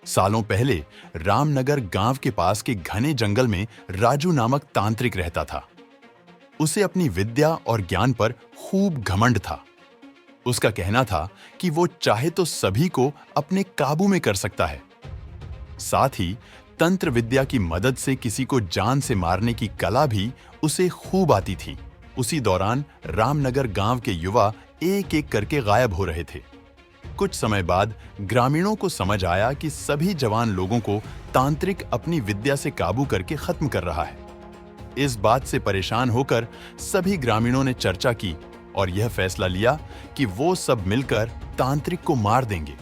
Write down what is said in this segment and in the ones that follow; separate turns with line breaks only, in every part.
सालों पहले रामनगर गांव के पास के घने जंगल में राजू नामक तांत्रिक रहता था। उसे अपनी विद्या और ज्ञान पर खूब घमंड था। उसका कहना था कि वो चाहे तो सभी को अपने काबू में कर सकता है। साथ ही तंत्र विद्या की मदद से किसी को जान से मारने की कला भी उसे खूब आती थी। उसी दौरान रामनगर गांव के युवा एक एक करके गायब हो रहे थे। कुछ समय बाद ग्रामीणों को समझ आया कि सभी जवान लोगों को तांत्रिक अपनी विद्या से काबू करके खत्म कर रहा है। इस बात से परेशान होकर सभी ग्रामीणों ने चर्चा की और यह फैसला लिया कि वो सब मिलकर तांत्रिक को मार देंगे।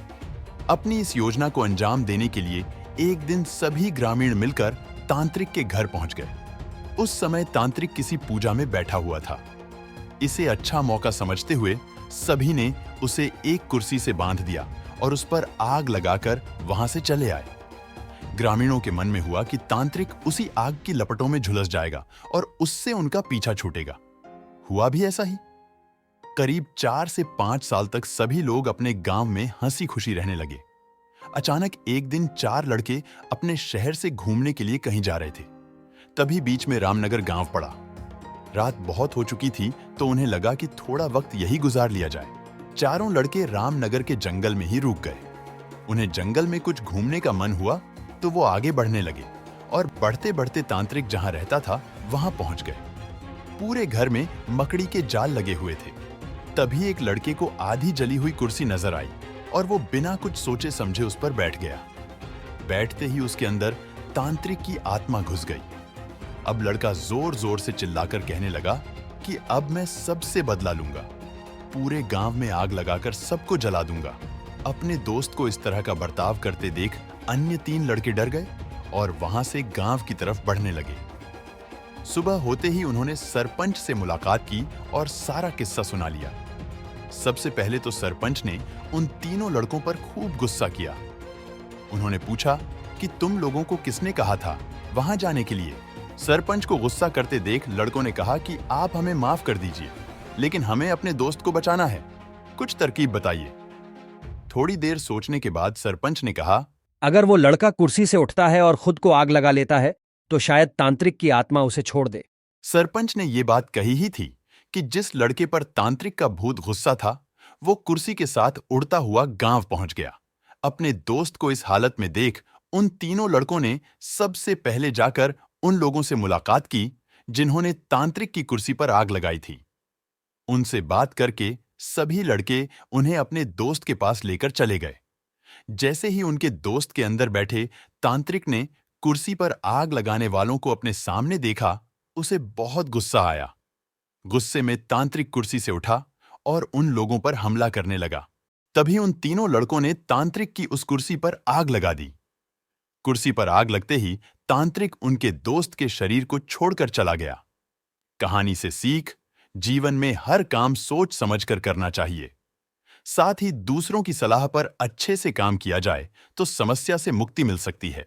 अपनी इस योजना को अंजाम देने के लिए एक दिन सभी ग्रामीण मिलकर तांत्रिक के घर पहुंच गए। उस समय तांत्रिक किसी पूजा में बैठा हुआ था। इसे अच्छा मौका समझते हुए सभी ने उसे एक कुर्सी से बांध दिया और उस पर आग लगाकर वहां से चले आए। ग्रामीणों के मन में हुआ कि तांत्रिक उसी आग की लपटों में झुलस जाएगा और उससे उनका पीछा छूटेगा। हुआ भी ऐसा ही। करीब 4 से 5 साल तक सभी लोग अपने गांव में हंसी खुशी रहने लगे। अचानक एक दिन 4 लड़के अपने शहर से घूमने के लिए कहीं जा रहे थे। तभी बीच में रामनगर गांव पड़ा। रात बहुत हो चुकी थी तो उन्हें लगा कि थोड़ा वक्त यही गुजार लिया जाए। चारों लड़के रामनगर के जंगल में ही रुक गए। उन्हें जंगल में कुछ घूमने का मन हुआ तो वो आगे बढ़ने लगे और बढ़ते बढ़ते तांत्रिक जहां रहता था वहां पहुंच गए। पूरे घर में मकड़ी के जाल लगे हुए थे। तभी एक लड़के को आधी जली हुई कुर्सी नजर आई और वो बिना कुछ सोचे समझे उस पर बैठ गया। बैठते ही उसके अंदर तांत्रिक की आत्मा घुस गई। अब लड़का जोर जोर से चिल्लाकर कहने लगा कि अब मैं सबसे बदला लूंगा, पूरे गांव में आग लगाकर सबको जला दूंगा। अपने दोस्त को इस तरह का बर्ताव करते देख अन्य 3 लड़के डर गए और वहां से गांव की तरफ बढ़ने लगे। सुबह होते ही उन्होंने सरपंच से मुलाकात की और सारा किस्सा सुना लिया। सबसे पहले तो सरपंच ने उन तीनों लड़कों पर खूब गुस्सा किया। उन्होंने पूछा कि तुम लोगों को किसने कहा था वहां जाने के लिए। सरपंच को गुस्सा करते देख लड़कों ने कहा कि आप हमें माफ कर दीजिए, लेकिन हमें अपने दोस्त को बचाना है। कुछ तरकीब बताइए। थोड़ी देर सोचने के बाद सरपंच ने कहा,
अगर वो लड़का कुर्सी से उठता है और खुद को आग लगा लेता है तो शायद तांत्रिक की आत्मा उसे छोड़ दे।
सरपंच ने ये बात कही ही थी कि जिस लड़के पर तांत्रिक का भूत गुस्सा था वो कुर्सी के साथ उड़ता हुआ गांव पहुंच गया। अपने दोस्त को इस हालत में देख उन तीनों लड़कों ने सबसे पहले जाकर उन लोगों से मुलाकात की जिन्होंने तांत्रिक की कुर्सी पर आग लगाई थी। उनसे बात करके सभी लड़के उन्हें अपने दोस्त के पास लेकर चले गए। जैसे ही उनके दोस्त के अंदर बैठे तांत्रिक ने कुर्सी पर आग लगाने वालों को अपने सामने देखा, उसे बहुत गुस्सा आया। गुस्से में तांत्रिक कुर्सी से उठा और उन लोगों पर हमला करने लगा। तभी उन तीनों लड़कों ने तांत्रिक की उस कुर्सी पर आग लगा दी। कुर्सी पर आग लगते ही तांत्रिक उनके दोस्त के शरीर को छोड़कर चला गया। कहानी से सीख, जीवन में हर काम सोच समझकर करना चाहिए। साथ ही दूसरों की सलाह पर अच्छे से काम किया जाए तो समस्या से मुक्ति मिल सकती है।